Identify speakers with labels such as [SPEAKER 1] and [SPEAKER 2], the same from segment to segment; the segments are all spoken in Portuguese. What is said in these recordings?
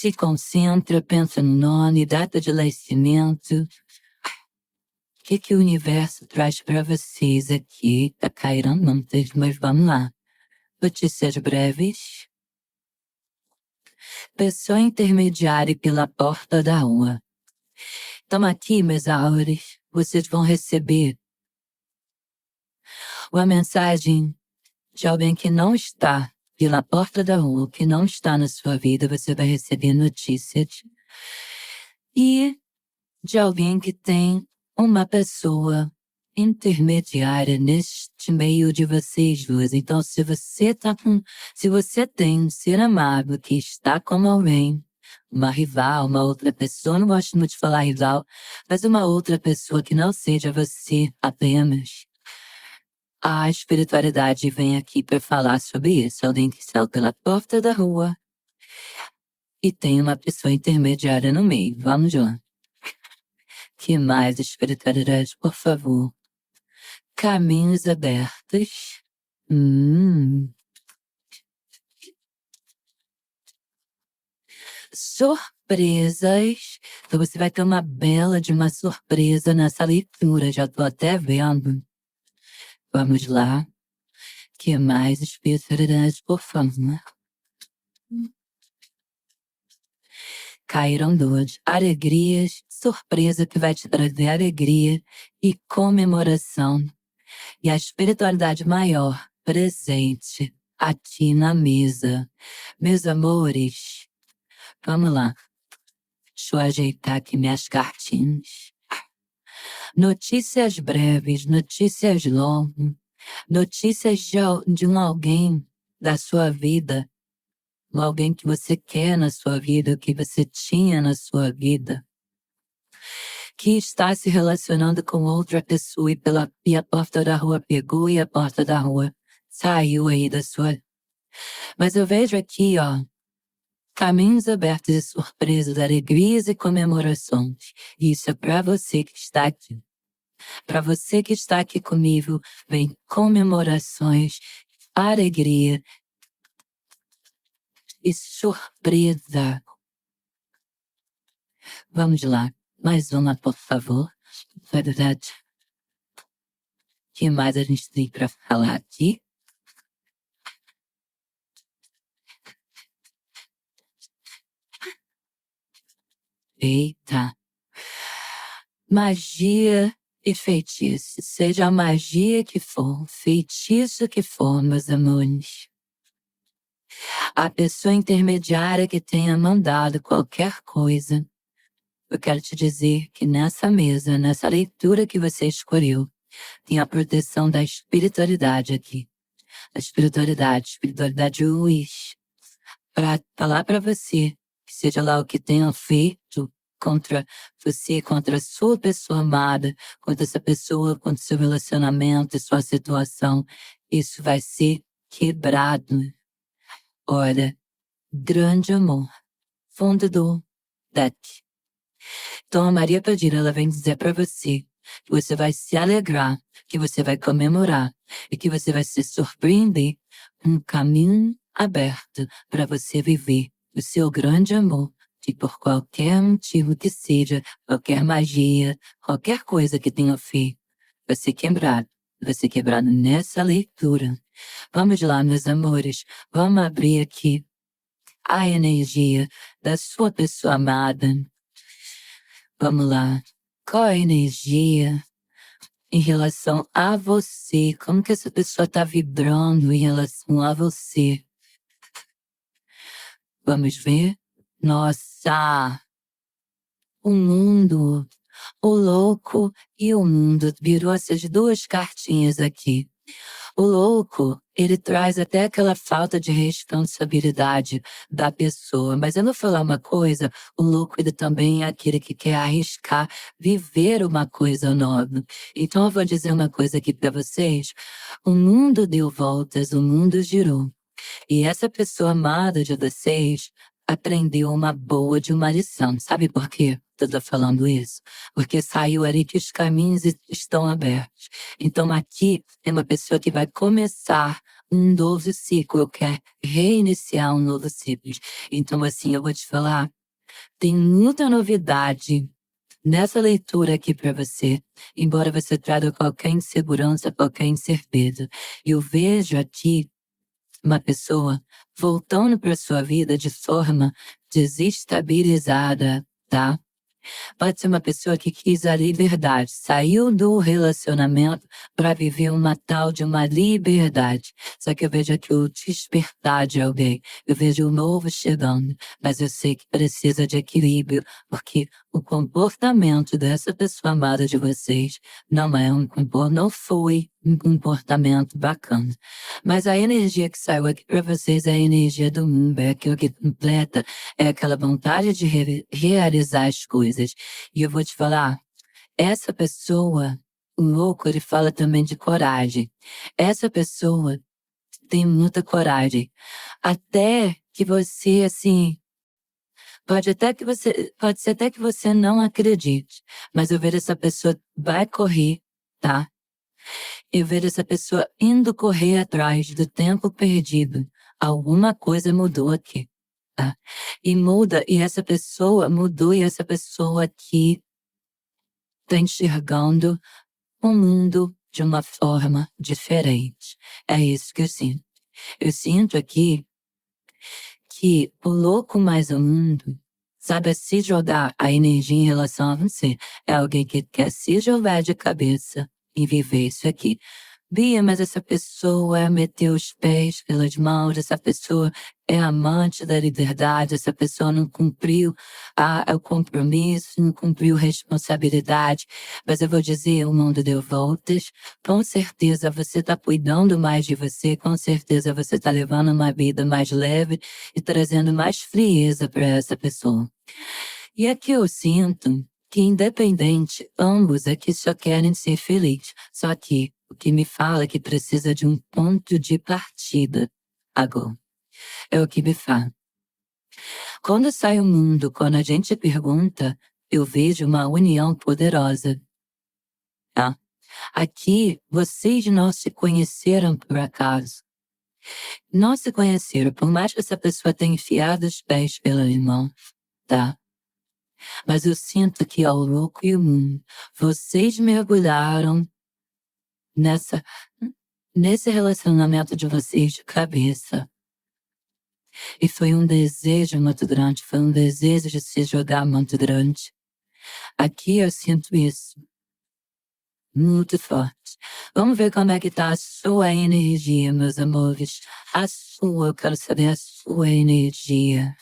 [SPEAKER 1] Se concentra, pensa no nome, data de nascimento. O que o universo traz para vocês aqui? Tá caindo muitas, mas vamos lá. Notícias breves. Pessoa intermediária pela porta da rua. Então aqui, meus aures, vocês vão receber uma mensagem de alguém que não está pela porta da rua, que não está na sua vida. Você vai receber notícias. E de alguém que tem uma pessoa intermediária neste meio de vocês duas. Então, se você tem um ser amado que está com alguém, uma rival, uma outra pessoa, não gosto muito de falar rival, mas uma outra pessoa que não seja você apenas, a espiritualidade vem aqui para falar sobre isso. Alguém que saiu pela porta da rua e tem uma pessoa intermediária no meio. Vamos lá. Que mais, espiritualidade, por favor? Caminhos abertos. Surpresas. Então você vai ter uma bela de uma surpresa nessa leitura. Já tô até vendo. Vamos lá. Que mais, espiritualidade, por favor? Caíram duas. Alegrias, surpresa que vai te trazer alegria e comemoração. E a espiritualidade maior, presente, aqui na mesa. Meus amores, vamos lá. Deixa eu ajeitar aqui minhas cartinhas. Notícias breves, notícias longas, notícias de alguém da sua vida, alguém que você quer na sua vida, que você tinha na sua vida, que está se relacionando com outra pessoa e a porta da rua pegou e a porta da rua saiu aí da sua. Mas eu vejo aqui, ó, caminhos abertos e surpresas, alegrias e comemorações. Isso é para você que está aqui. Para você que está aqui comigo, vem comemorações, alegria e surpresa. Vamos lá. Mais uma, por favor. Verdade. O que mais a gente tem para falar aqui? Eita. Magia e feitiço. Seja a magia que for, feitiço que for, meus amores. A pessoa intermediária que tenha mandado qualquer coisa, eu quero te dizer que nessa mesa, nessa leitura que você escolheu, tem a proteção da espiritualidade aqui. A espiritualidade luz, para falar para você, que seja lá o que tenha feito contra você, contra a sua pessoa amada, contra essa pessoa, contra o seu relacionamento, sua situação, isso vai ser quebrado. Ora, grande amor, fundador daqui. Então a Maria Padilha, ela vem dizer para você que você vai se alegrar, que você vai comemorar e que você vai se surpreender com um caminho aberto para você viver o seu grande amor, que por qualquer motivo que seja, qualquer magia, qualquer coisa que tenha feito, vai ser quebrado. Vai ser quebrado nessa leitura. Vamos lá, meus amores, vamos abrir aqui a energia da sua pessoa amada. Vamos lá. Qual a energia em relação a você? Como que essa pessoa está vibrando em relação a você? Vamos ver? Nossa! O mundo, o louco e o mundo. Virou essas duas cartinhas aqui. O louco, ele traz até aquela falta de responsabilidade da pessoa. Mas eu vou falar uma coisa, o louco ele também é aquele que quer arriscar, viver uma coisa nova. Então eu vou dizer uma coisa aqui para vocês. O mundo deu voltas, o mundo girou. E essa pessoa amada de vocês aprendeu uma boa de uma lição. Sabe por quê? Eu tô falando isso? Porque saiu ali que os caminhos estão abertos. Então aqui é uma pessoa que vai começar um novo ciclo, quer reiniciar um novo ciclo. Então, assim, eu vou te falar, tem muita novidade nessa leitura aqui para você, embora você traga qualquer insegurança, qualquer incerteza. Eu vejo aqui uma pessoa voltando para sua vida de forma desestabilizada, tá? Pode ser uma pessoa que quis a liberdade, saiu do relacionamento para viver uma tal de uma liberdade. Só que eu vejo aqui o despertar de alguém, eu vejo o novo chegando, mas eu sei que precisa de equilíbrio, porque o comportamento dessa pessoa amada de vocês não foi um comportamento bacana. Mas a energia que saiu aqui para vocês é a energia do mundo, é aquilo que completa, é aquela vontade de realizar as coisas. E eu vou te falar, essa pessoa, o louco, ele fala também de coragem. Essa pessoa tem muita coragem. Até que você, assim, pode ser até que você não acredite, mas eu vejo essa pessoa vai correr, tá? Eu vejo essa pessoa indo correr atrás do tempo perdido. Alguma coisa mudou aqui, tá? E muda, e essa pessoa mudou, e essa pessoa aqui tá enxergando o mundo de uma forma diferente. É isso que eu sinto. Eu sinto aqui que o louco mais o mundo sabe se jogar a energia em relação a você. É alguém que quer se jogar de cabeça e viver isso aqui. Bia, mas essa pessoa meteu os pés pelas mãos, essa pessoa é amante da liberdade, essa pessoa não cumpriu o compromisso, não cumpriu responsabilidade. Mas eu vou dizer, o mundo deu voltas, com certeza você está cuidando mais de você, com certeza você está levando uma vida mais leve e trazendo mais frieza para essa pessoa. E aqui eu sinto que, independente, ambos aqui só querem ser felizes. Só que o que me fala é que precisa de um ponto de partida. Agora, é o que me fala. Quando sai o mundo, quando a gente pergunta, eu vejo uma união poderosa. Tá? Aqui, vocês não se conheceram por acaso. Não se conheceram, por mais que essa pessoa tenha enfiado os pés pela mão, tá? Mas eu sinto que ao louco e o mundo, vocês mergulharam nesse relacionamento de vocês de cabeça. E foi um desejo muito grande, foi um desejo de se jogar muito grande. Aqui eu sinto isso, muito forte. Vamos ver como é que tá a sua energia, meus amores. Eu quero saber a sua energia.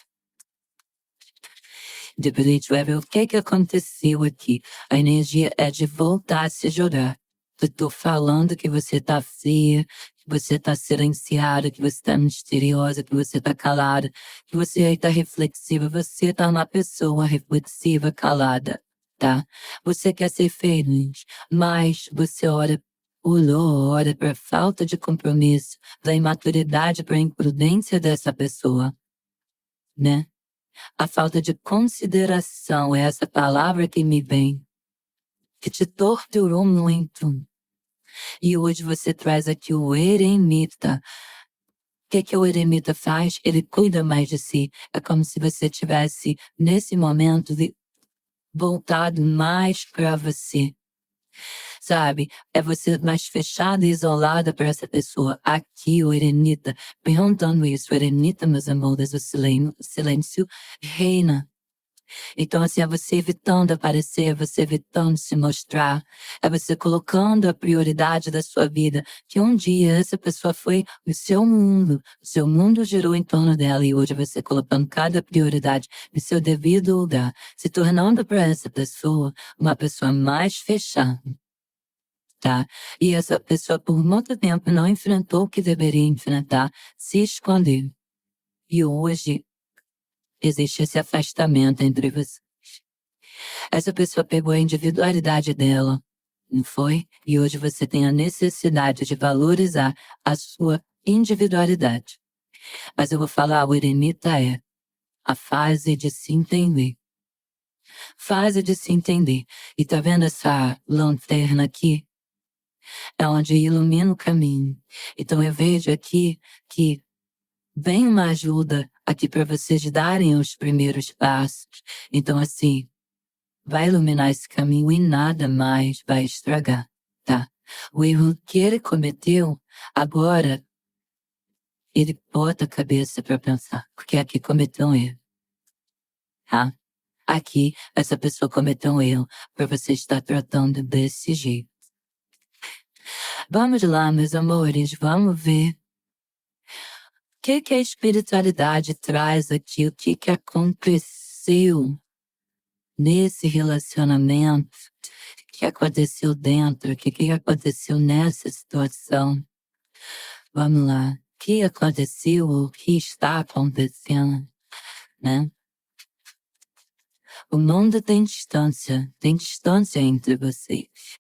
[SPEAKER 1] De Bleach Web, o que aconteceu aqui? A energia é de voltar a se jogar. Eu tô falando que você tá fria, que você tá silenciada, que você tá misteriosa, que você tá calada, que você aí tá reflexiva, você tá uma pessoa reflexiva, calada, tá? Você quer ser feliz, mas você olha pra falta de compromisso, da imaturidade, pra imprudência dessa pessoa, né? A falta de consideração é essa palavra que me vem, que te torturou muito. E hoje você traz aqui o eremita. O que o eremita faz? Ele cuida mais de si. É como se você tivesse, nesse momento, voltado mais para você. Sabe? É você mais fechada e isolada para essa pessoa. Aqui, o eremita, perguntando isso. O eremita, meus amores, o silêncio reina. Então, assim, é você evitando aparecer, é você evitando se mostrar, é você colocando a prioridade da sua vida, que um dia essa pessoa foi o seu mundo girou em torno dela e hoje você colocando cada prioridade no seu devido lugar, se tornando para essa pessoa uma pessoa mais fechada. Tá? E essa pessoa por muito tempo não enfrentou o que deveria enfrentar, se escondeu. E hoje existe esse afastamento entre vocês. Essa pessoa pegou a individualidade dela, não foi? E hoje você tem a necessidade de valorizar a sua individualidade. Mas eu vou falar, o eremita é a fase de se entender. Fase de se entender. E tá vendo essa lanterna aqui? é onde ilumina o caminho. Então eu vejo aqui que vem uma ajuda aqui para vocês darem os primeiros passos. Então assim, vai iluminar esse caminho e nada mais vai estragar, tá? O erro que ele cometeu, agora ele bota a cabeça para pensar, porque aqui cometeu um erro, tá? Aqui, essa pessoa cometeu um erro para você estar tratando desse jeito. Vamos lá, meus amores, vamos ver. O que a espiritualidade traz aqui? O que aconteceu nesse relacionamento? O que aconteceu dentro? O que aconteceu nessa situação? Vamos lá. O que aconteceu? O que está acontecendo? Né? O mundo tem distância entre vocês.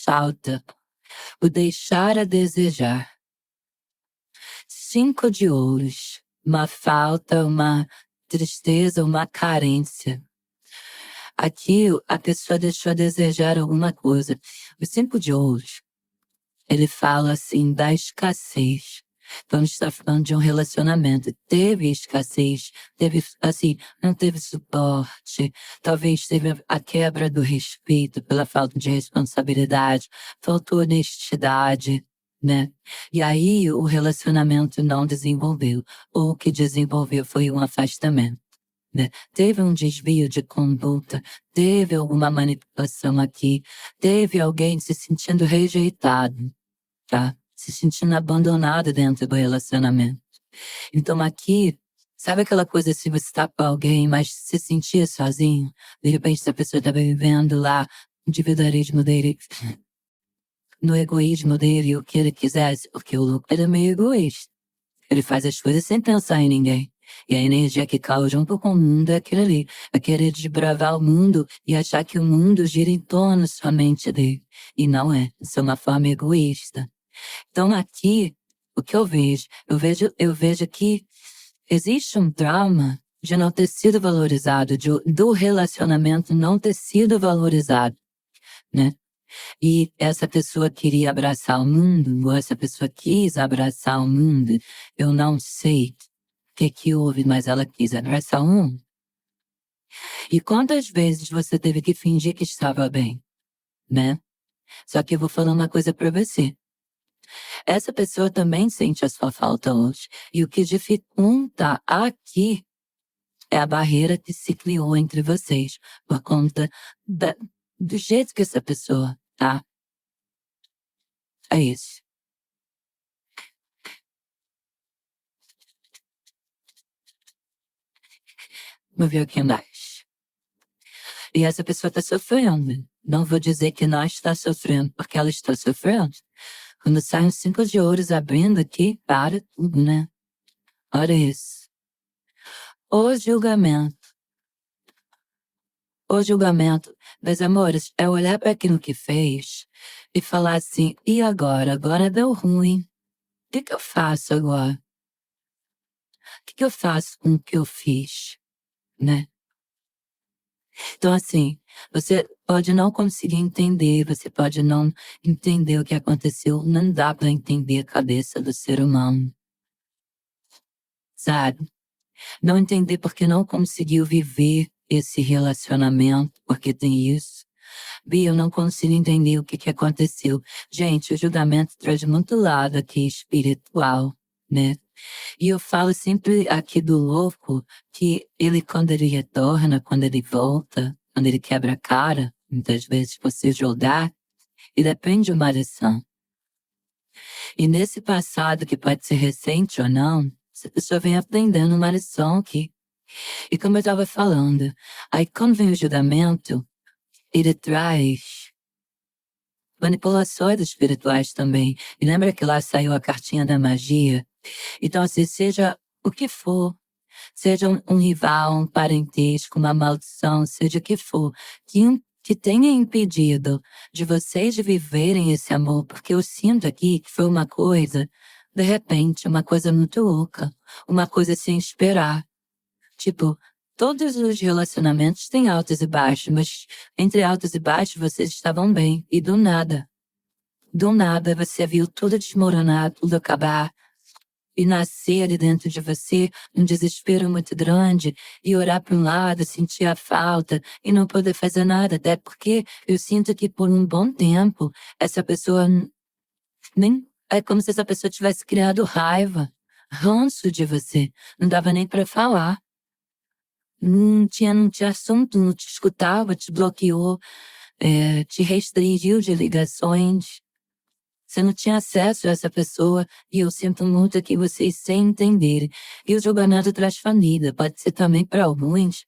[SPEAKER 1] Falta o deixar a desejar. 5 de ouros, uma falta, uma tristeza, uma carência. Aqui a pessoa deixou a desejar alguma coisa. O 5 de ouros, ele fala assim da escassez. Vamos estar falando de um relacionamento. Teve escassez, teve, assim, não teve suporte, talvez teve a quebra do respeito pela falta de responsabilidade, faltou honestidade, né? E aí o relacionamento não desenvolveu. O que desenvolveu foi um afastamento, né? Teve um desvio de conduta, teve alguma manipulação aqui, teve alguém se sentindo rejeitado, tá? Se sentindo abandonado dentro do relacionamento. Então aqui, sabe aquela coisa se você está com alguém, mas se sentia sozinho? De repente a pessoa está vivendo lá no individualismo dele, no egoísmo dele, o que ele quisesse, porque o louco era meio egoísta. Ele faz as coisas sem pensar em ninguém. E a energia que causa junto com o mundo é aquilo ali. É querer desbravar o mundo e achar que o mundo gira em torno somente dele. E não é. Isso é uma forma egoísta. Então aqui, o que eu vejo? Eu vejo que existe um trauma de não ter sido valorizado, do relacionamento não ter sido valorizado, né? E essa pessoa queria abraçar o mundo, ou essa pessoa quis abraçar o mundo. Eu não sei o que houve, mas ela quis abraçar o mundo. E quantas vezes você teve que fingir que estava bem, né? Só que eu vou falar uma coisa pra você. Essa pessoa também sente a sua falta hoje. E o que dificulta aqui é a barreira que se criou entre vocês, por conta do jeito que essa pessoa tá. É isso. Vamos ver o que mais. E essa pessoa está sofrendo. Não vou dizer que não está sofrendo, porque ela está sofrendo. Quando saem os 5 de ouros abrindo aqui, para tudo, né? Olha isso. O julgamento. O julgamento, meus amores, é olhar para aquilo que fez e falar assim, e agora? Agora deu ruim. O que eu faço agora? O que eu faço com o que eu fiz? Né? Então, assim, você pode não conseguir entender, você pode não entender o que aconteceu, não dá para entender a cabeça do ser humano. Sabe? Não entender porque não conseguiu viver esse relacionamento, porque tem isso. Bia, eu não consigo entender o que aconteceu. Gente, o julgamento traz muito lado aqui espiritual, né? E eu falo sempre aqui do louco que ele, quando ele retorna, quando ele volta, quando ele quebra a cara, muitas vezes você jogar, ele aprende uma lição. E nesse passado, que pode ser recente ou não, essa pessoa vem aprendendo uma lição aqui. E como eu estava falando, aí quando vem o julgamento, ele traz manipulações espirituais também. E lembra que lá saiu a cartinha da magia? Então, assim, seja o que for, seja um rival, um parentesco, uma maldição, seja o que for, que tenha impedido de vocês viverem esse amor, porque eu sinto aqui que foi uma coisa, de repente, uma coisa muito louca, uma coisa sem esperar. Tipo, Todos os relacionamentos têm altos e baixos, mas entre altos e baixos vocês estavam bem. E do nada você viu tudo desmoronar, tudo acabar. E nascer ali dentro de você um desespero muito grande, e orar para um lado, sentir a falta, e não poder fazer nada, até porque eu sinto que por um bom tempo, essa pessoa nem... É como se essa pessoa tivesse criado raiva, ranço de você. Não dava nem para falar. Não tinha assunto, não te escutava, te bloqueou, te restringiu de ligações. Você não tinha acesso a essa pessoa, e eu sinto muito que vocês sem entenderem. E o julgamento traz família, pode ser também para alguns.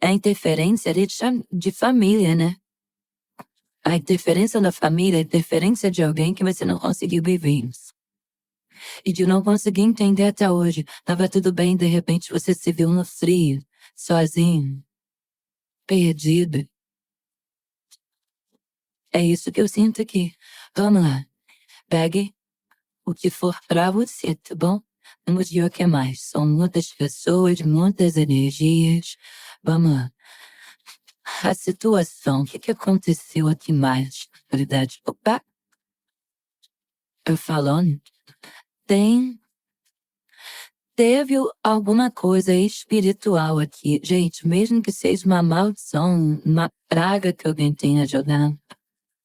[SPEAKER 1] É a interferência de família, né? A interferência da família, a interferência de alguém que você não conseguiu viver. E de não conseguir entender até hoje. Tava tudo bem, de repente você se viu no frio, sozinho, perdido. É isso que eu sinto aqui. Vamos lá. Pegue o que for pra você, tá bom? Vamos ver o que mais. São muitas pessoas, muitas energias. Vamos lá. A situação, o que aconteceu aqui mais? Na verdade, opa! Eu falando. Teve alguma coisa espiritual aqui. Gente, mesmo que seja uma maldição, uma praga que alguém tenha jogado,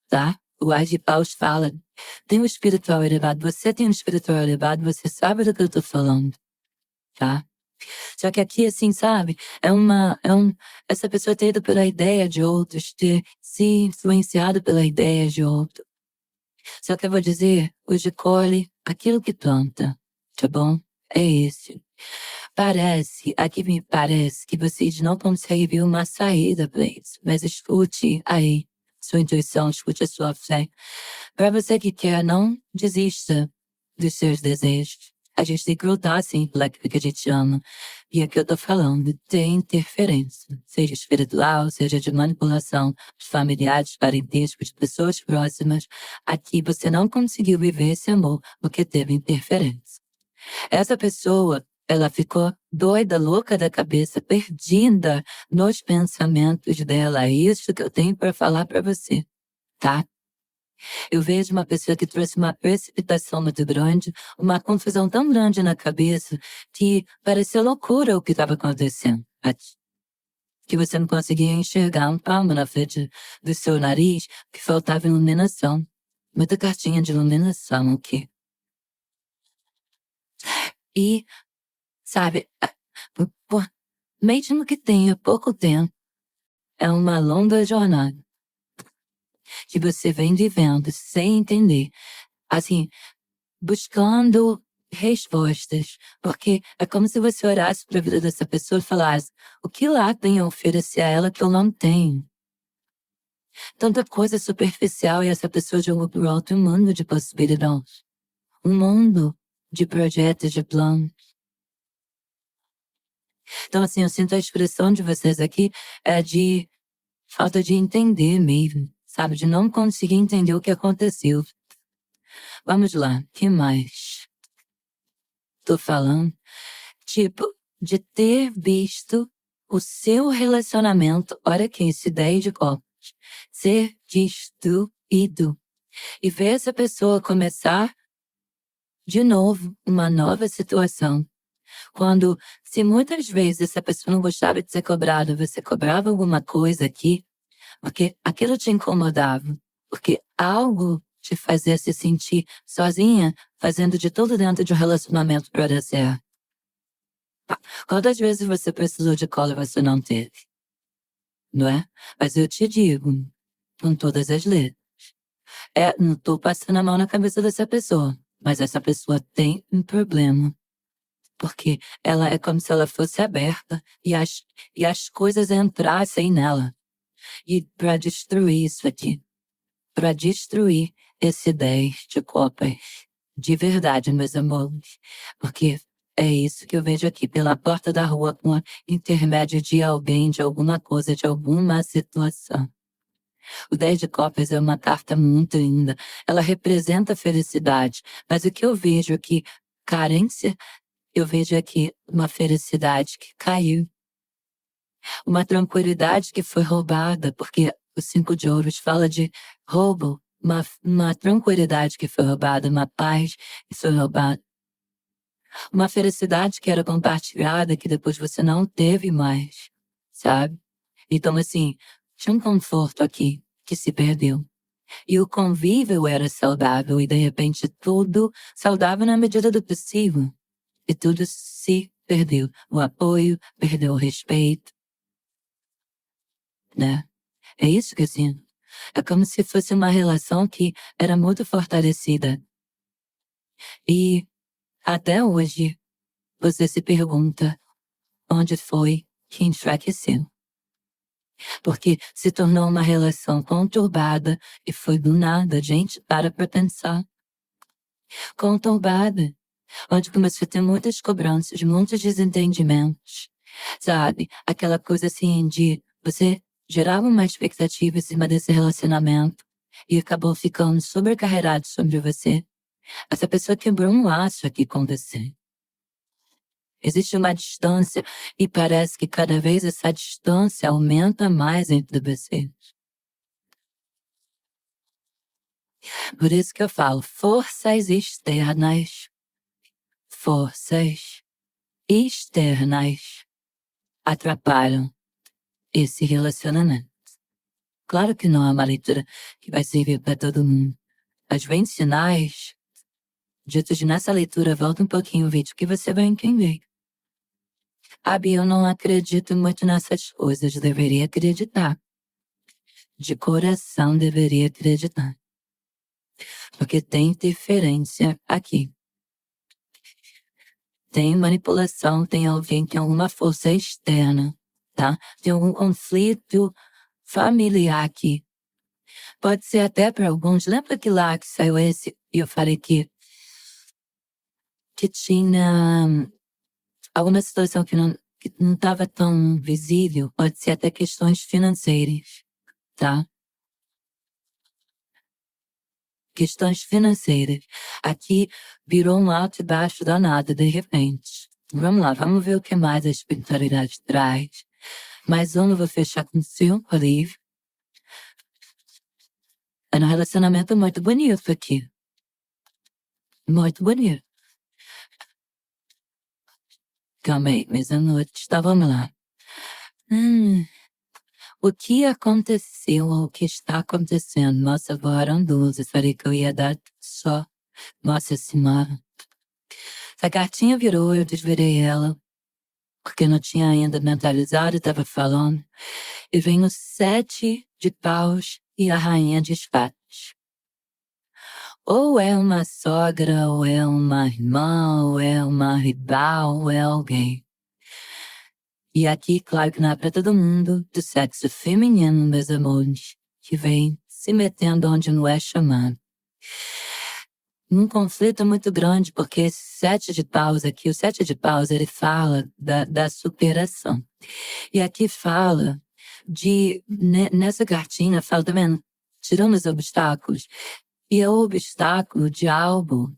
[SPEAKER 1] tá? O Age Paus fala, tem um espiritual elevado, você tem um espiritual elevado, você sabe do que eu tô falando, tá? Só que aqui, assim, sabe, essa pessoa ter ido pela ideia de outros, ter se influenciado pela ideia de outro. Só que eu vou dizer, hoje colhe aquilo que planta, tá bom? É esse. Aqui me parece que vocês não conseguem ver uma saída para isso, mas escute aí sua intuição, escute a sua fé. Para você que quer, não desista dos seus desejos. A gente tem que lutar, assim, pelo que a gente ama. E aqui eu tô falando, tem interferência, seja espiritual, seja de manipulação, de familiares, parentescos, de pessoas próximas. Aqui você não conseguiu viver esse amor porque teve interferência. Essa pessoa, ela ficou doida, louca da cabeça, perdida nos pensamentos dela. É isso que eu tenho para falar para você, tá? Eu vejo uma pessoa que trouxe uma precipitação muito grande, uma confusão tão grande na cabeça, que pareceu loucura o que estava acontecendo. Que você não conseguia enxergar um palmo na frente do seu nariz, que faltava iluminação. Muita cartinha de iluminação aqui. E, sabe, mesmo que tenha pouco tempo, é uma longa jornada que você vem vivendo sem entender, assim, buscando respostas, porque é como se você orasse para a vida dessa pessoa e falasse: o que lá tem a oferecer a ela que eu não tenho? Tanta coisa superficial, e essa pessoa jogou pro alto um mundo de possibilidades, um mundo de projetos, de planos. Então, assim, eu sinto a expressão de vocês aqui é de falta de entender mesmo, sabe? De não conseguir entender o que aconteceu. Vamos lá, que mais? Tô falando, tipo, de ter visto o seu relacionamento, olha aqui, essa ideia de copos, ser destruído. E ver essa pessoa começar de novo uma nova situação. Quando, se muitas vezes essa pessoa não gostava de ser cobrada, você cobrava alguma coisa aqui, porque aquilo te incomodava, porque algo te fazia se sentir sozinha, fazendo de tudo dentro de um relacionamento para dar certo. Quantas vezes você precisou de cola e você não teve? Não é? Mas eu te digo, com todas as letras, não tô passando a mão na cabeça dessa pessoa, mas essa pessoa tem um problema. Porque ela é como se ela fosse aberta e as coisas entrassem nela. E para destruir isso aqui, para destruir esse 10 de copas, de verdade, meus amores, porque é isso que eu vejo aqui pela porta da rua com a intermédio de alguém, de alguma coisa, de alguma situação. O 10 de copas é uma carta muito linda. Ela representa a felicidade, mas o que eu vejo aqui, carência, eu vejo aqui uma felicidade que caiu. Uma tranquilidade que foi roubada, porque o 5 de ouros fala de roubo, uma tranquilidade que foi roubada, uma paz que foi roubada. Uma felicidade que era compartilhada, que depois você não teve mais, sabe? Então, assim, tinha um conforto aqui que se perdeu. E o convívio era saudável e, de repente, tudo saudável na medida do possível. E tudo se perdeu. O apoio, perdeu o respeito, né? É isso que eu sinto. É como se fosse uma relação que era muito fortalecida. E até hoje, você se pergunta onde foi que enfraqueceu. Porque se tornou uma relação conturbada e foi do nada, gente, para pra pensar. Conturbada, onde começou a ter muitas cobranças, muitos desentendimentos, sabe? Aquela coisa assim de você gerava uma expectativa em cima desse relacionamento e acabou ficando sobrecarregado sobre você. Essa pessoa quebrou um laço aqui com você. Existe uma distância e parece que cada vez essa distância aumenta mais entre vocês. Por isso que eu falo, forças externas atrapalham esse relacionamento. Claro que não é uma leitura que vai servir para todo mundo. Mas vem sinais ditos nessa leitura, volta um pouquinho o vídeo que você vai entender. Abi, eu não acredito muito nessas coisas, deveria acreditar. De coração deveria acreditar. Porque tem interferência aqui. Tem manipulação, tem alguém, tem alguma força externa, tá? Tem algum conflito familiar aqui. Pode ser até para alguns. Lembra que lá que saiu esse e eu falei que tinha alguma situação que não estava tão visível? Pode ser até questões financeiras, tá? Questões financeiras. Aqui virou um alto e baixo danado de repente. Vamos lá, vamos ver o que mais a espiritualidade traz. Mais um, eu vou fechar com 5 ali. É um relacionamento muito bonito aqui. Muito bonito. Calma aí, meia-noite, tá, vamos lá. O que aconteceu, ou o que está acontecendo? Nossa, avó eram 12, falei que eu ia dar só. Nossa senhora. Essa cartinha virou, eu desvirei ela, porque não tinha ainda mentalizado, estava falando. E vem o 7 de paus e a rainha de espadas. Ou é uma sogra, ou é uma irmã, ou é uma rival, ou é alguém. E aqui, claro que não é para todo mundo, do sexo feminino, meus amores, que vem se metendo onde não é chamado. Um conflito muito grande, porque esse 7 de paus aqui, o 7 de paus, ele fala da superação. E aqui fala nessa cartinha, fala também, tirando os obstáculos, e é o obstáculo de algo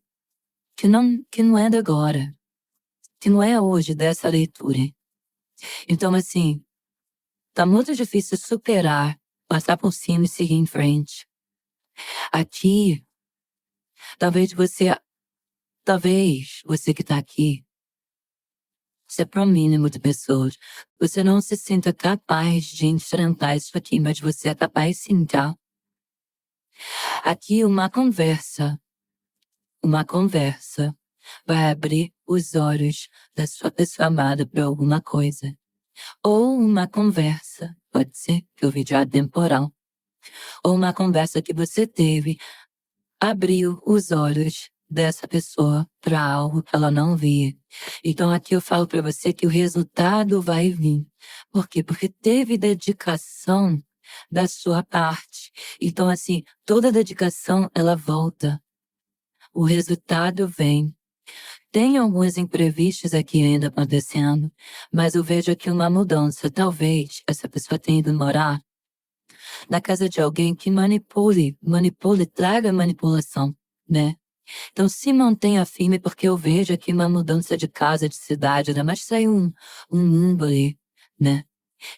[SPEAKER 1] que não é de agora, que não é hoje dessa leitura. Então, assim, tá muito difícil superar, passar por cima e seguir em frente. Aqui, talvez você que tá aqui, se é pro mínimo de pessoas, você não se sinta capaz de enfrentar isso aqui, mas você é capaz sim, tá? Aqui uma conversa vai abrir os olhos da sua pessoa amada para alguma coisa. Ou uma conversa, pode ser que o vídeo é atemporal, ou uma conversa que você teve abriu os olhos dessa pessoa para algo que ela não via. Então aqui eu falo para você que o resultado vai vir. Por quê? Porque teve dedicação da sua parte. Então assim, toda dedicação ela volta. O resultado vem. Tem alguns imprevistos aqui ainda acontecendo, mas eu vejo aqui uma mudança. Talvez essa pessoa tenha ido morar na casa de alguém que manipule, traga manipulação, né? Então se mantenha firme, porque eu vejo aqui uma mudança de casa, de cidade, né? Mas saiu um mundo ali, né?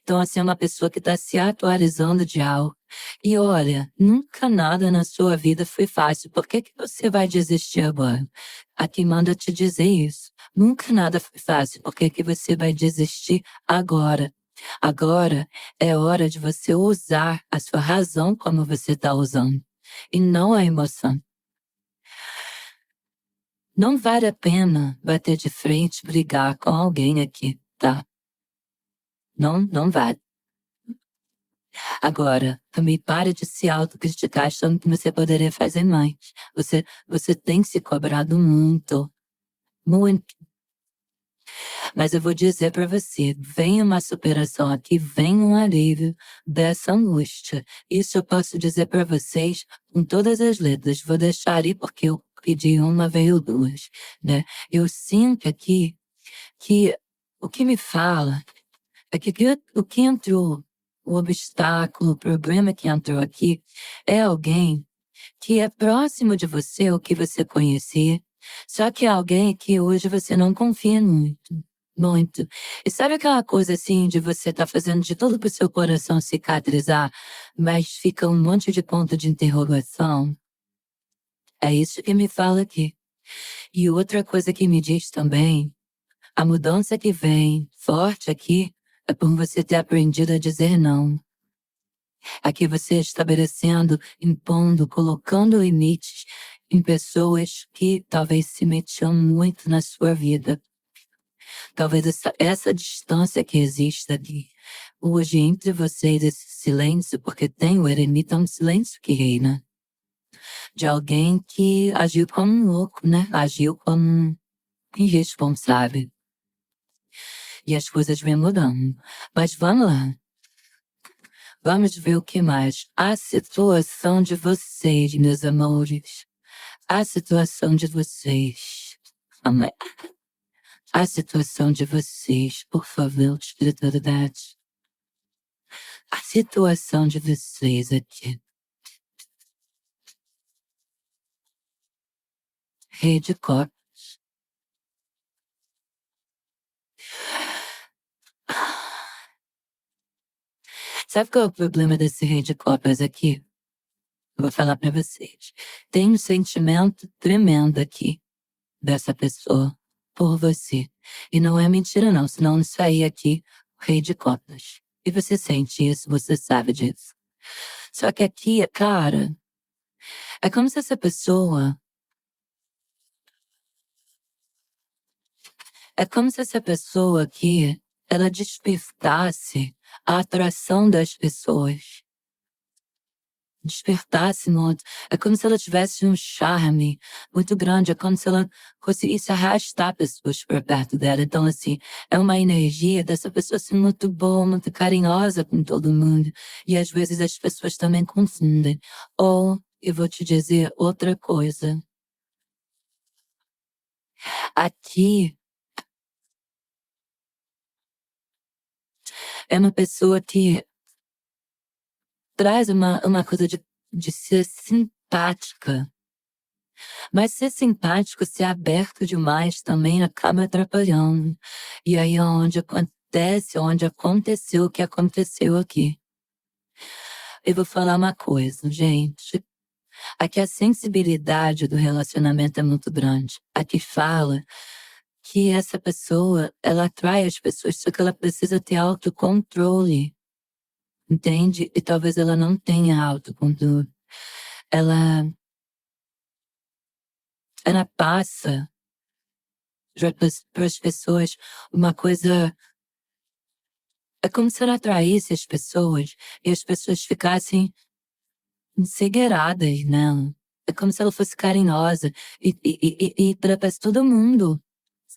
[SPEAKER 1] Então, assim, é uma pessoa que está se atualizando de algo. E olha, nunca nada na sua vida foi fácil. Por que que você vai desistir agora? Aqui manda te dizer isso. Nunca nada foi fácil. Por que que você vai desistir agora? Agora é hora de você usar a sua razão como você está usando, e não a emoção. Não vale a pena bater de frente, brigar com alguém aqui, tá? Não, não vale. Agora, também pare de se autocriticar achando que você poderia fazer mais. Você tem se cobrado muito, muito. Mas eu vou dizer para você, vem uma superação aqui, vem um alívio dessa angústia. Isso eu posso dizer para vocês com todas as letras. Vou deixar aí porque eu pedi uma, veio duas, né? Eu sinto aqui que o que me fala é que o que entrou, o obstáculo, o problema que entrou aqui é alguém que é próximo de você, ou que você conhecia, só que é alguém que hoje você não confia muito. Muito. E sabe aquela coisa assim de você tá fazendo de tudo pro seu coração cicatrizar, mas fica um monte de ponto de interrogação? É isso que me fala aqui. E outra coisa que me diz também, a mudança que vem forte aqui é por você ter aprendido a dizer não. Aqui você estabelecendo, impondo, colocando limites em pessoas que talvez se metiam muito na sua vida. Talvez essa distância que exista aqui hoje entre vocês, esse silêncio, porque tem o eremita, um silêncio que reina. De alguém que agiu como um louco, né? Agiu como um irresponsável. E as coisas vêm mudando. Mas vamos lá. Vamos ver o que mais. A situação de vocês, meus amores. A situação de vocês. Amém. A situação de vocês, por favor, espiritualidade. A situação de vocês aqui. Rei de copas. Sabe qual é o problema desse rei de copas aqui? Eu vou falar pra vocês. Tem um sentimento tremendo aqui dessa pessoa por você. E não é mentira não, senão não sair aqui o rei de copas. E você sente isso, você sabe disso. Só que aqui, cara, é como se essa pessoa... É como se essa pessoa aqui, ela despertasse a atração das pessoas. Despertasse muito. É como se ela tivesse um charme muito grande. É como se ela conseguisse arrastar pessoas para perto dela. Então, assim, é uma energia dessa pessoa assim, muito boa, muito carinhosa com todo mundo. E às vezes as pessoas também confundem. Ou, eu vou te dizer outra coisa. Aqui é uma pessoa que traz uma coisa de ser simpática. Mas ser simpático, ser aberto demais também acaba atrapalhando. E aí é onde aconteceu o que aconteceu aqui. Eu vou falar uma coisa, gente. Aqui a sensibilidade do relacionamento é muito grande. Aqui fala que essa pessoa, ela atrai as pessoas, só que ela precisa ter autocontrole. Entende? E talvez ela não tenha autocontrole. Ela passa para as pessoas uma coisa. É como se ela atraísse as pessoas e as pessoas ficassem encegueiradas nela. É como se ela fosse carinhosa e tratasse todo mundo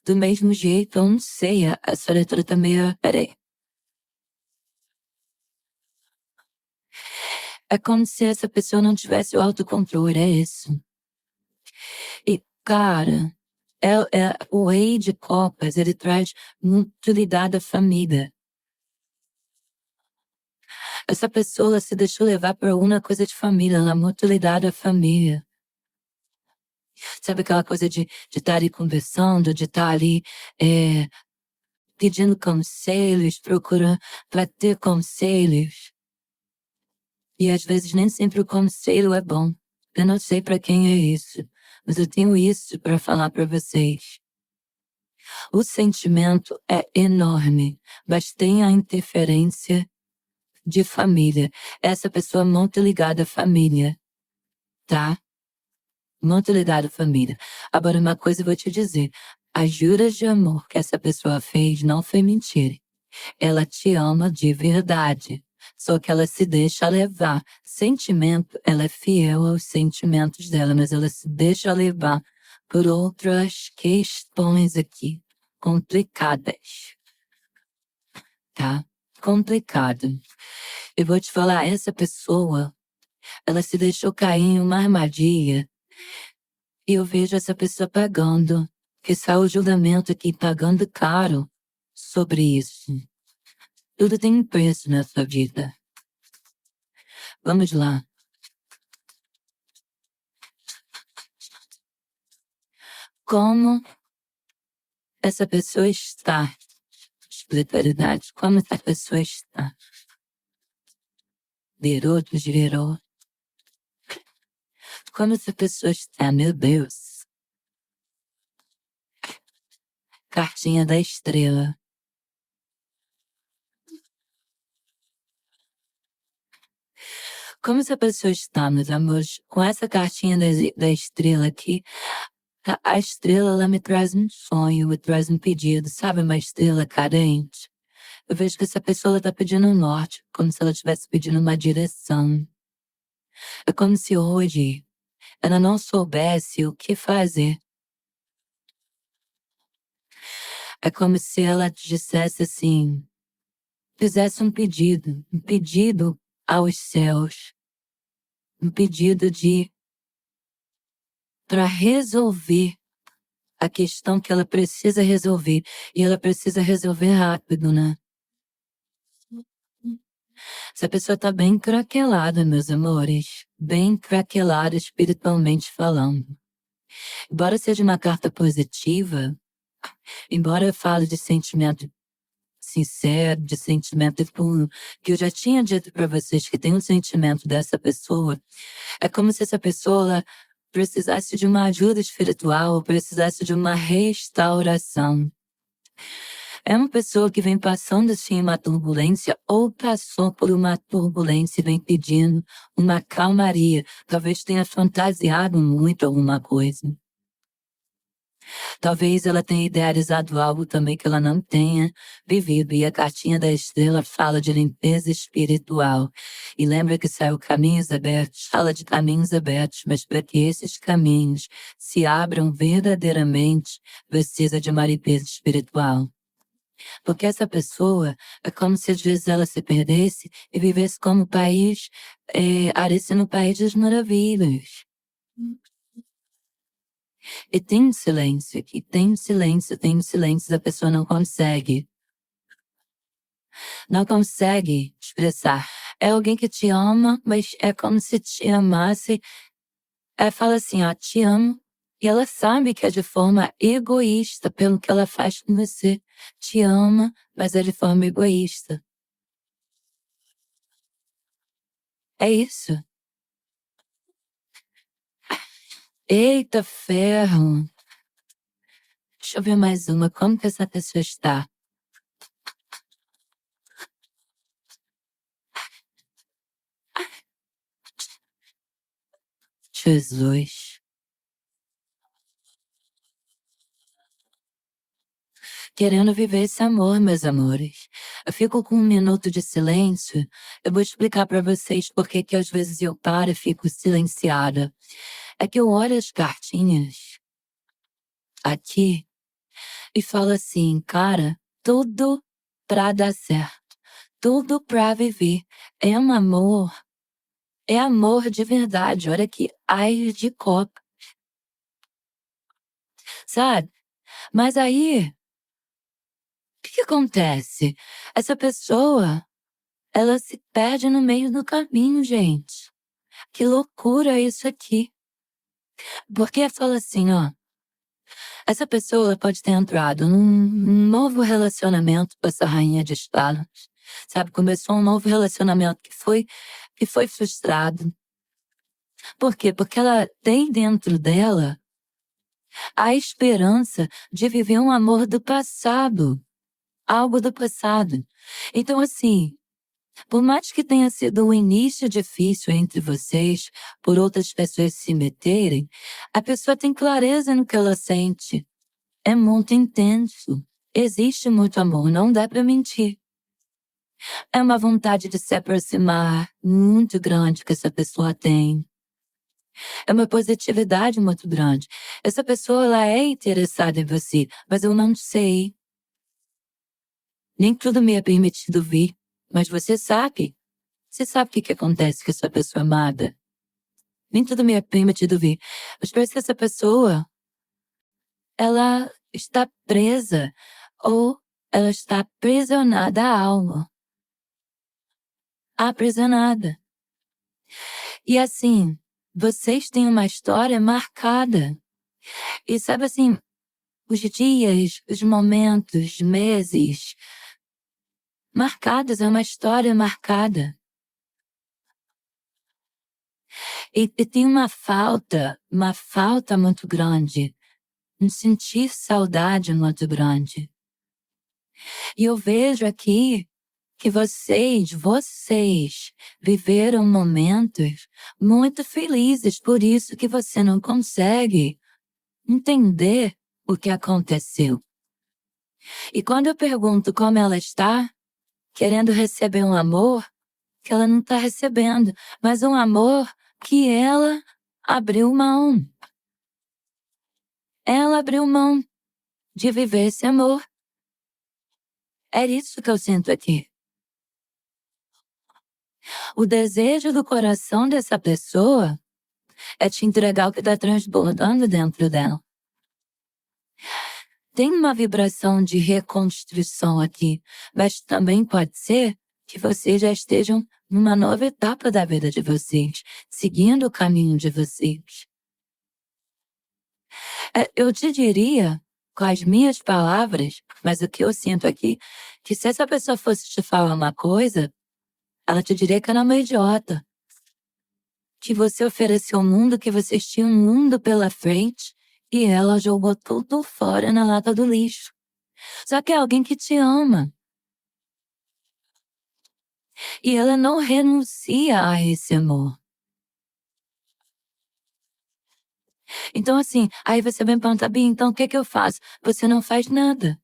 [SPEAKER 1] do mesmo jeito. Eu não sei, essa letra tá meio. Peraí. É como se essa pessoa não tivesse o autocontrole, é isso. E, cara, o rei de copas, ele traz muito ligado à família. Essa pessoa se deixou levar por alguma coisa de família, ela é muito ligada à família. Sabe aquela coisa de estar ali conversando, de estar ali pedindo conselhos, procurando para ter conselhos. E às vezes nem sempre o conselho é bom. Eu não sei para quem é isso, mas eu tenho isso para falar para vocês. O sentimento é enorme, mas tem a interferência de família. Essa pessoa é muito ligada à família, tá? Muito ligada à família. Agora, uma coisa eu vou te dizer. As juras de amor que essa pessoa fez não foi mentira. Ela te ama de verdade. Só que ela se deixa levar. Sentimento, ela é fiel aos sentimentos dela, mas ela se deixa levar por outras questões aqui, complicadas, tá? Complicado. Eu vou te falar, essa pessoa, ela se deixou cair em uma armadilha e eu vejo essa pessoa pagando, que sai o julgamento aqui, pagando caro sobre isso. Tudo tem um preço nessa vida. Vamos lá. Como essa pessoa está? Espiritualidade, como essa pessoa está? Virou, desvirou. Como essa pessoa está, meu Deus? Cartinha da estrela. Como essa pessoa está, meus amores? Com essa cartinha da estrela aqui, a estrela, ela me traz um sonho, me traz um pedido, sabe? Uma estrela carente. Eu vejo que essa pessoa está pedindo um norte, como se ela estivesse pedindo uma direção. É como se hoje ela não soubesse o que fazer. É como se ela te dissesse assim, fizesse um pedido aos céus, um pedido para resolver a questão que ela precisa resolver. E ela precisa resolver rápido, né? Essa pessoa tá bem craquelada, meus amores. Bem craquelada espiritualmente falando. Embora seja uma carta positiva, embora eu fale de sentimento sincero, de sentimento puro, que eu já tinha dito para vocês que tem um sentimento dessa pessoa, é como se essa pessoa precisasse de uma ajuda espiritual, precisasse de uma restauração. É uma pessoa que vem passando assim uma turbulência ou passou por uma turbulência e vem pedindo uma calmaria. Talvez tenha fantasiado muito alguma coisa. Talvez ela tenha idealizado algo também que ela não tenha vivido. E a cartinha da estrela fala de limpeza espiritual. E lembra que saiu caminhos abertos, fala de caminhos abertos, mas para que esses caminhos se abram verdadeiramente, precisa de uma limpeza espiritual. Porque essa pessoa é como se às vezes ela se perdesse e vivesse como país, Alice no País das Maravilhas. E tem um silêncio aqui, tem um silêncio, a pessoa não consegue. Não consegue expressar. É alguém que te ama, mas é como se te amasse. Fala assim, ó, te amo. E ela sabe que é de forma egoísta pelo que ela faz com você. Te ama, mas é de forma egoísta. É isso. Eita ferro! Deixa eu ver mais uma. Como que essa pessoa está? Jesus. Querendo viver esse amor, meus amores. Eu fico com um minuto de silêncio. Eu vou explicar pra vocês por que às vezes eu paro e fico silenciada. É que eu olho as cartinhas aqui e falo assim, cara, tudo pra dar certo. Tudo pra viver. É um amor. É amor de verdade. Olha aqui, ai de copa. Sabe? Mas aí, o que acontece? Essa pessoa, ela se perde no meio do caminho, gente. Que loucura isso aqui. Porque fala assim, ó. Essa pessoa pode ter entrado num novo relacionamento com essa rainha de espadas. Sabe, começou um novo relacionamento que foi frustrado. Por quê? Porque ela tem dentro dela a esperança de viver um amor do passado. Algo do passado. Então, assim, por mais que tenha sido um início difícil entre vocês, por outras pessoas se meterem, a pessoa tem clareza no que ela sente. É muito intenso. Existe muito amor, não dá pra mentir. É uma vontade de se aproximar muito grande que essa pessoa tem. É uma positividade muito grande. Essa pessoa, ela é interessada em você, mas eu não sei. Nem tudo me é permitido ver, mas você sabe. Você sabe o que acontece com essa pessoa amada. Nem tudo me é permitido ver. Mas parece que essa pessoa, ela está presa ou ela está aprisionada à alma. Aprisionada. E assim, vocês têm uma história marcada. E sabe assim, os dias, os momentos, meses marcados, é uma história marcada. E tem uma falta muito grande, um sentir saudade muito grande. E eu vejo aqui que vocês viveram momentos muito felizes, por isso que você não consegue entender o que aconteceu. E quando eu pergunto como ela está, querendo receber um amor que ela não está recebendo, mas um amor que ela abriu mão. Ela abriu mão de viver esse amor. É isso que eu sinto aqui. O desejo do coração dessa pessoa é te entregar o que está transbordando dentro dela. Tem uma vibração de reconstrução aqui, mas também pode ser que vocês já estejam numa nova etapa da vida de vocês, seguindo o caminho de vocês. Eu te diria, com as minhas palavras, mas o que eu sinto aqui, que se essa pessoa fosse te falar uma coisa, ela te diria que era uma idiota. Que você ofereceu o mundo, que vocês tinham um mundo pela frente, e ela jogou tudo fora na lata do lixo. Só que é alguém que te ama. E ela não renuncia a esse amor. Então assim, aí você vem perguntar, Bia, então o que eu faço? Você não faz nada.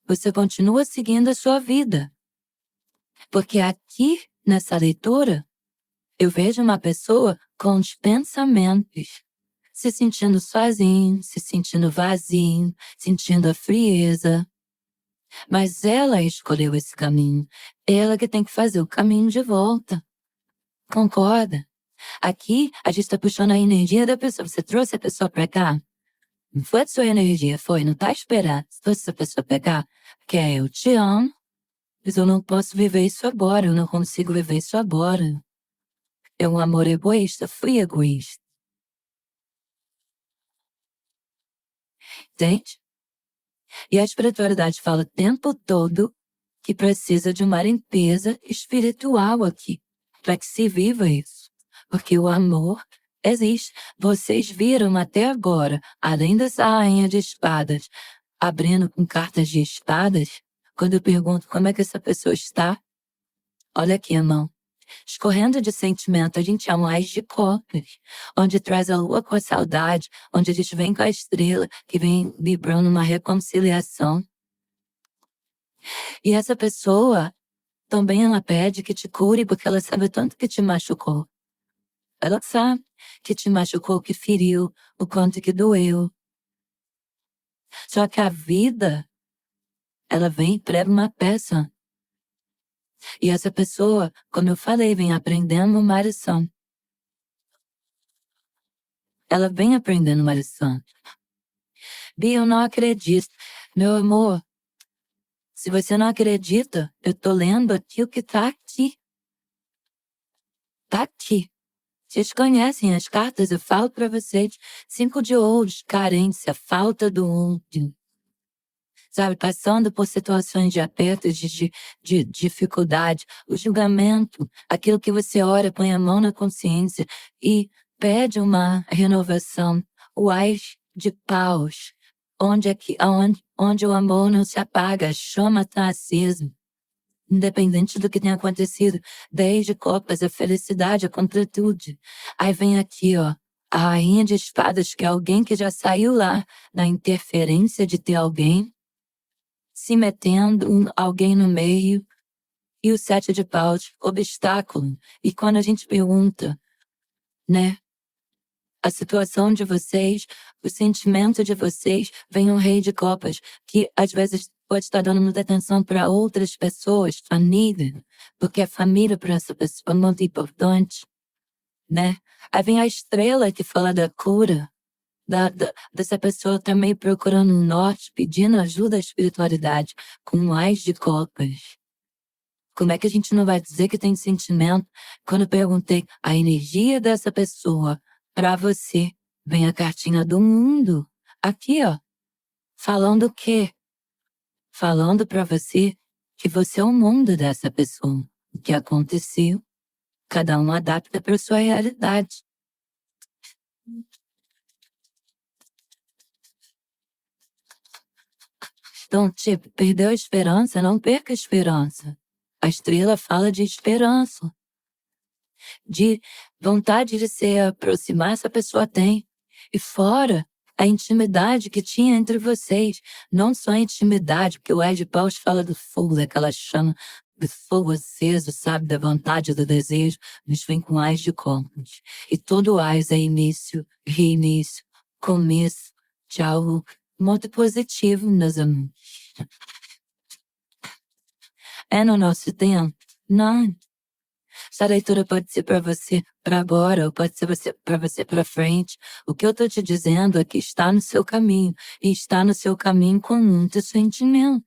[SPEAKER 1] Você continua seguindo a sua vida. Porque aqui, nessa leitura, eu vejo uma pessoa com os pensamentos, se sentindo sozinho, se sentindo vazio, sentindo a frieza. Mas ela escolheu esse caminho. Ela que tem que fazer o caminho de volta. Concorda? Aqui, a gente tá puxando a energia da pessoa. Você trouxe a pessoa pra cá? Não foi a sua energia, foi. Não tá esperando. Se fosse essa pessoa pegar, porque eu te amo, mas eu não posso viver isso agora. Eu não consigo viver isso agora. É um amor egoísta. Fui egoísta. Entende? E a espiritualidade fala o tempo todo que precisa de uma limpeza espiritual aqui, para que se viva isso. Porque o amor existe. Vocês viram até agora, além dessa rainha de espadas, abrindo com cartas de espadas, quando eu pergunto como é que essa pessoa está, olha aqui, irmão. Escorrendo de sentimento, a gente é um ás de copas, onde traz a lua com a saudade, onde a gente vem com a estrela, que vem vibrando uma reconciliação. E essa pessoa, também ela pede que te cure, porque ela sabe o tanto que te machucou. Ela sabe que te machucou, que feriu, o quanto que doeu. Só que a vida, ela vem e prega uma peça. E essa pessoa, como eu falei, vem aprendendo uma lição. Ela vem aprendendo uma lição. Bia, eu não acredito. Meu amor, se você não acredita, eu tô lendo aqui o que tá aqui. Tá aqui. Vocês conhecem as cartas, eu falo pra vocês. 5 de ouros, carência, falta do outro. Sabe, passando por situações de aperto, de dificuldade, o julgamento, aquilo que você ora, põe a mão na consciência e pede uma renovação. O ás de paus, onde o amor não se apaga, a chama está acesa. Independente do que tenha acontecido, 10 de copas, a felicidade, a completude. Aí vem aqui, ó, a rainha de espadas, que é alguém que já saiu lá na interferência de ter alguém se metendo, alguém no meio, e o 7 de paus, obstáculo. E quando a gente pergunta, né, a situação de vocês, o sentimento de vocês, vem um rei de copas, que às vezes pode estar dando muita atenção para outras pessoas, família, porque a família para essa pessoa é muito importante, né? Aí vem a estrela que fala da cura, dessa pessoa também procurando um norte, pedindo ajuda à espiritualidade, com mais de copas. Como é que a gente não vai dizer que tem sentimento? Quando eu perguntei a energia dessa pessoa pra você, vem a cartinha do mundo. Aqui, ó. Falando o quê? Falando pra você que você é o mundo dessa pessoa. O que aconteceu, cada um adapta pra sua realidade. Então, tipo, perdeu a esperança? Não perca a esperança. A estrela fala de esperança, de vontade de se aproximar, essa pessoa tem. E fora a intimidade que tinha entre vocês, não só a intimidade, porque o Ed Paus fala do fogo, daquela chama, do fogo aceso, sabe, da vontade, do desejo, mas vem com ás de copas. E todo ás é início, reinício, começo de algo muito positivo, meus amigos. É no nosso tempo? Não. Essa leitura pode ser para você para agora, ou pode ser para você para frente. O que eu tô te dizendo é que está no seu caminho, e está no seu caminho com muito sentimento.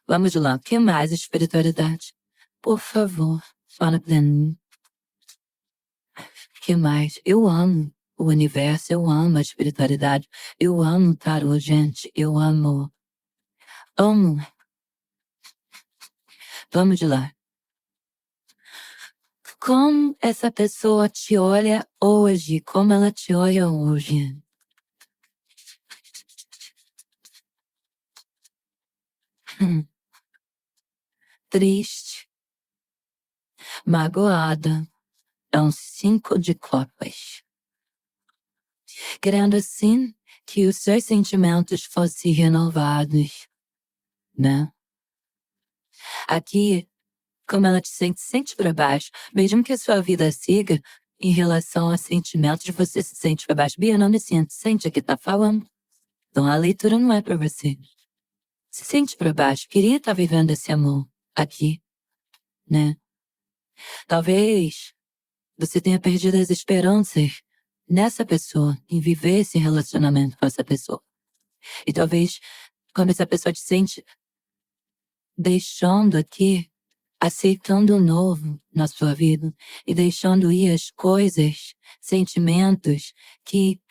[SPEAKER 1] Vamos lá, o que mais espiritualidade? Por favor, fala pra mim. O que mais? Eu amo o universo, eu amo a espiritualidade, eu amo o tarô, gente, eu amo. Amo. Vamos lá. Como essa pessoa te olha hoje? Como ela te olha hoje? Triste, magoada. É um 5 de copas. Querendo assim que os seus sentimentos fossem renovados, né? Aqui, como ela te sente para baixo, mesmo que a sua vida siga em relação a sentimentos, você se sente para baixo. Bia, não me sente aqui, tá falando. Então a leitura não é para você. Se sente para baixo, queria estar vivendo esse amor aqui, né? Talvez você tenha perdido as esperanças nessa pessoa, em viver esse relacionamento com essa pessoa. E talvez, quando essa pessoa te sente deixando aqui, aceitando o novo na sua vida e deixando ir as coisas, sentimentos que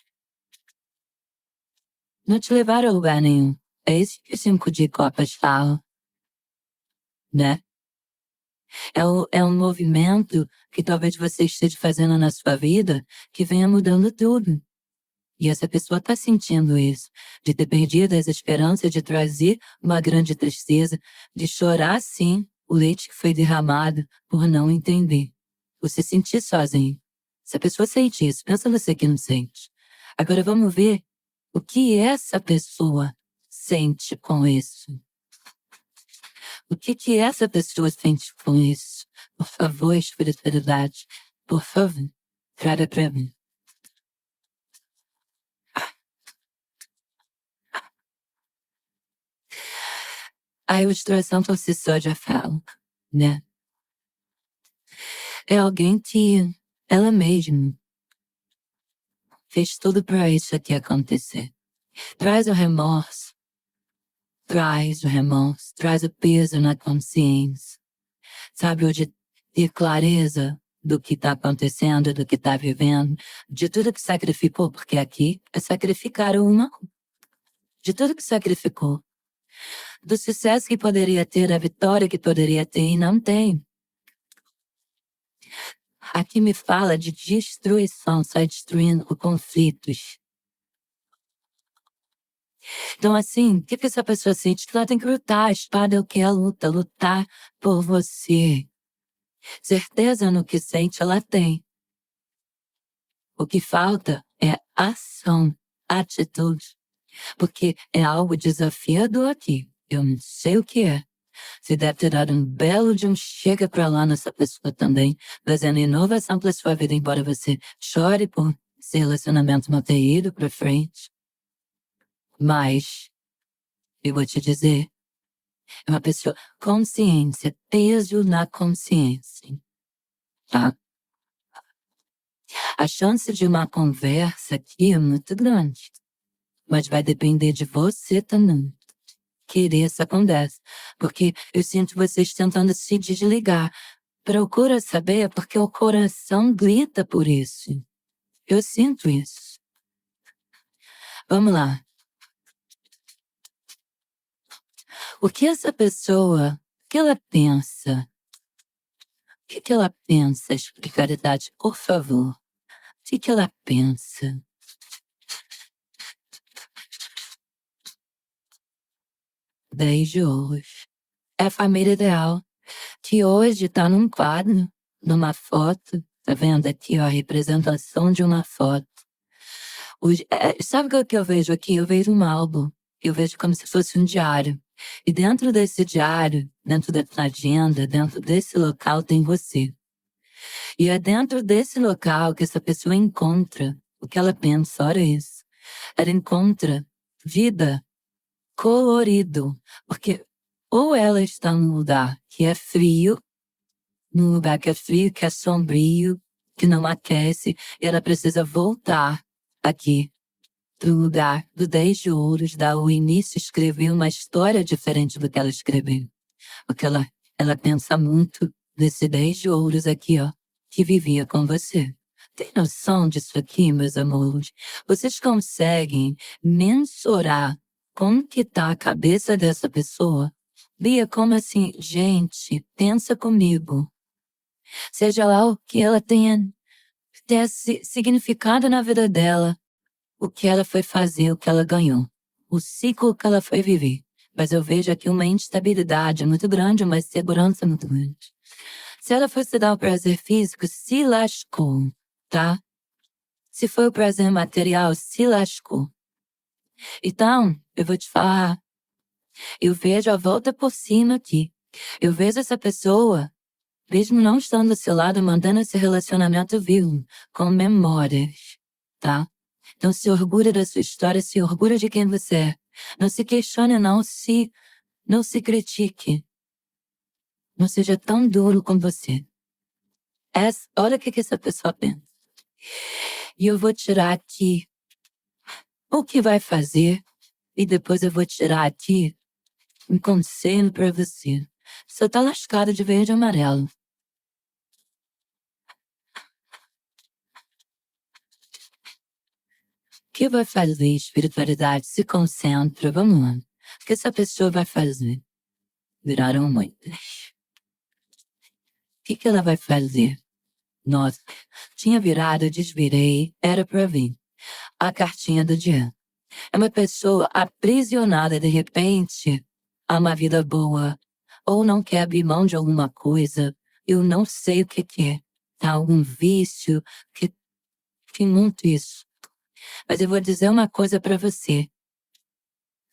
[SPEAKER 1] não te levaram a lugar nenhum. É isso que o 5 de copas fala, né? É um movimento que talvez você esteja fazendo na sua vida que venha mudando tudo. E essa pessoa está sentindo isso, de ter perdido as esperanças, de trazer uma grande tristeza, de chorar sim o leite que foi derramado por não entender. Você sentir sozinho. Se a pessoa sente isso, pensa você que não sente. Agora vamos ver o que essa pessoa sente com isso. O que essa pessoa sente com isso? Por favor, espiritualidade, por favor, traga para mim. A ilustração por si só já fala, né? É alguém que ela mesma fez tudo para isso aqui acontecer. Traz o remorso, traz o peso na consciência, sabe, o de ter clareza do que está acontecendo, do que está vivendo, de tudo que sacrificou, porque aqui é sacrificar o humano, de tudo que sacrificou, do sucesso que poderia ter, da vitória que poderia ter e não tem. Aqui me fala de destruição, sai destruindo conflitos. Então, assim, o que essa pessoa sente? Que ela tem que lutar, a espada é o que é a luta, lutar por você. Certeza no que sente, ela tem. O que falta é ação, atitude. Porque é algo desafiador aqui. Eu não sei o que é. Você deve ter dado um belo de um chega pra lá nessa pessoa também, trazendo inovação pra sua vida, embora você chore por esse relacionamento não ter ido pra frente. Mas, eu vou te dizer, é uma pessoa consciência, peso na consciência. Tá? A chance de uma conversa aqui é muito grande. Mas vai depender de você também querer essa conversa. Porque eu sinto vocês tentando se desligar. Procura saber porque o coração grita por isso. Eu sinto isso. Vamos lá. O que essa pessoa, o que ela pensa? O que ela pensa, espiritualidade, por favor? O que ela pensa? 10 de ouros. É a família ideal, que hoje tá num quadro, numa foto. Tá vendo aqui, ó, a representação de uma foto. Sabe o que eu vejo aqui? Eu vejo um álbum. Eu vejo como se fosse um diário. E dentro desse diário, dentro dessa agenda, dentro desse local tem você. E é dentro desse local que essa pessoa encontra o que ela pensa, olha isso. Ela encontra vida, colorido. Porque ou ela está num lugar que é frio, num lugar que é frio, que é sombrio, que não aquece, e ela precisa voltar aqui do lugar do 10 de ouros, dar o início, escrever uma história diferente do que ela escreveu. Porque ela pensa muito nesse 10 de ouros aqui, ó, que vivia com você. Tem noção disso aqui, meus amores? Vocês conseguem mensurar como que tá a cabeça dessa pessoa? Bia, como assim? Gente, pensa comigo. Seja lá o que ela tenha significado na vida dela, o que ela foi fazer, o que ela ganhou, o ciclo que ela foi viver. Mas eu vejo aqui uma instabilidade muito grande, uma insegurança muito grande. Se ela fosse dar o prazer físico, se lascou, tá? Se foi o prazer material, se lascou. Então, eu vou te falar, eu vejo a volta por cima aqui. Eu vejo essa pessoa, mesmo não estando do seu lado, mantendo esse relacionamento vivo, com memórias, tá? Então se orgulha da sua história, se orgulha de quem você é. Não se questione, não se critique. Não seja tão duro com você. Olha o que essa pessoa pensa. E eu vou tirar aqui o que vai fazer, e depois eu vou tirar aqui um conselho pra você. Você tá lascado de verde e amarelo. O que vai fazer, espiritualidade? Se concentra, vamos lá. O que essa pessoa vai fazer? Viraram muitas. O que ela vai fazer? Nossa, tinha virado, eu desvirei, era pra vir. A cartinha do dia. É uma pessoa aprisionada de repente a uma vida boa, ou não quer abrir mão de alguma coisa, eu não sei o que é. Tá algum vício, que tem muito isso. Mas eu vou dizer uma coisa pra você,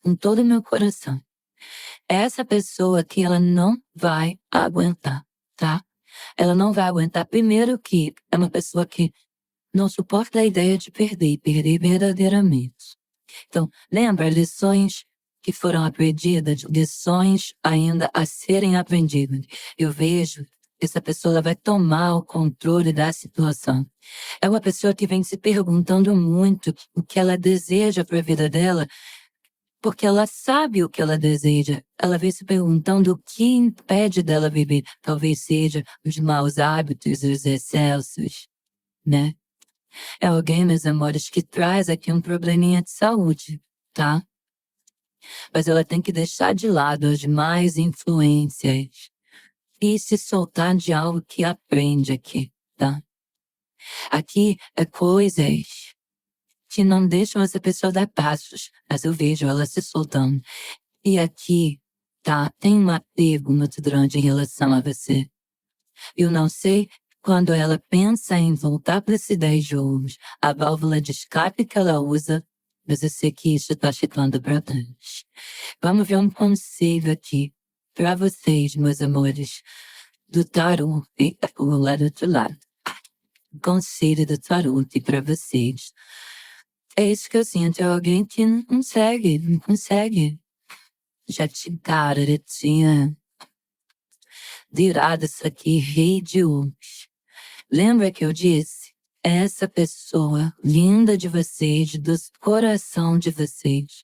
[SPEAKER 1] com todo o meu coração. Essa pessoa que ela não vai aguentar, tá? Ela não vai aguentar. Primeiro que é uma pessoa que não suporta a ideia de perder verdadeiramente. Então, lembra lições que foram aprendidas, lições ainda a serem aprendidas. Eu vejo que essa pessoa ela vai tomar o controle da situação. É uma pessoa que vem se perguntando muito o que ela deseja para a vida dela, Porque ela sabe o que ela deseja. Ela vem se perguntando o que impede dela viver. Talvez seja os maus hábitos, os excessos, né? É alguém, meus amores, que traz aqui um probleminha de saúde, tá? Mas ela tem que deixar de lado as más influências e se soltar de algo que aprende aqui, tá? Aqui é coisas que não deixam essa pessoa dar passos, mas eu vejo ela se soltando. E aqui, tá, tem um apego muito grande em relação a você. Eu não sei quando ela pensa em voltar para esses 10 jogos, a válvula de escape que ela usa, mas eu sei que isso tá ficando pra trás. Vamos ver um conselho aqui pra vocês, meus amores, do tarot e o lá do outro lado. Conselho do tarot pra vocês. É isso que eu sinto, é alguém que não consegue. Já te cara, ele tinha virado isso aqui, rei de ouros. Lembra que eu disse? Essa pessoa linda de vocês, do coração de vocês,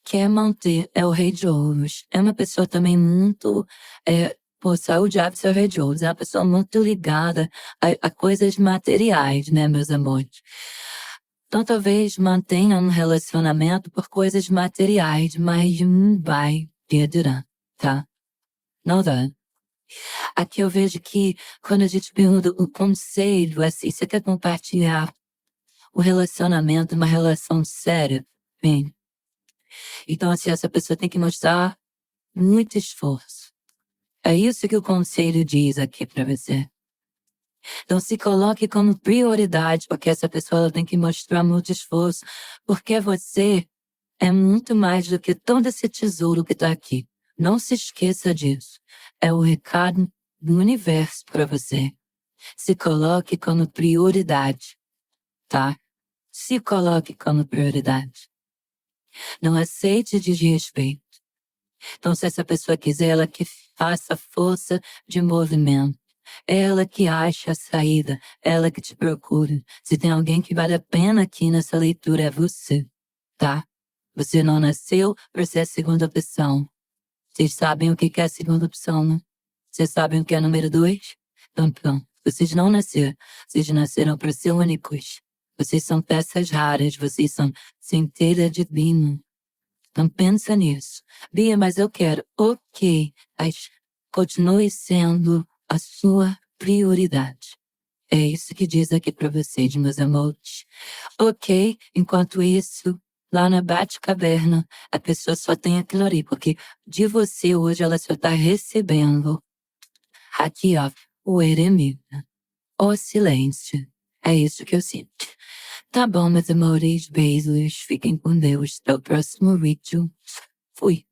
[SPEAKER 1] quer manter, é o rei de ouros. É uma pessoa também muito, saúde, hábito, é o rei de ouros. É uma pessoa muito ligada a coisas materiais, né, meus amores? Então talvez mantenha um relacionamento por coisas materiais, mas não vai perdurar, tá? Não dá. Aqui eu vejo que quando a gente pergunta o conselho, assim, você quer compartilhar o relacionamento, uma relação séria, bem. Então, assim, essa pessoa tem que mostrar muito esforço. É isso que o conselho diz aqui pra você. Então, se coloque como prioridade, porque essa pessoa ela tem que mostrar muito esforço, porque você é muito mais do que todo esse tesouro que tá aqui. Não se esqueça disso. É o recado do universo para você. Se coloque como prioridade, tá? Se coloque como prioridade. Não aceite desrespeito. Então, se essa pessoa quiser, ela que faça força de movimento. Ela que acha a saída, ela que te procura. Se tem alguém que vale a pena aqui nessa leitura, é você, tá? Você não nasceu para ser a segunda opção. Vocês sabem o que é a segunda opção, né? Vocês sabem o que é a número 2? Então, pronto. Vocês não nasceram. Vocês nasceram para ser únicos. Vocês são peças raras. Vocês são centelha divina. Então pensa nisso. Bia, mas eu quero. Ok. Mas continue sendo a sua prioridade. É isso que diz aqui para vocês, meus amores. Ok. Enquanto isso, lá na Bate-Caverna, a pessoa só tem aquilo ali, porque de você hoje ela só tá recebendo. Aqui, ó, o eremita. O silêncio. É isso que eu sinto. Tá bom, meus amores, beijos, fiquem com Deus. Até o próximo vídeo. Fui.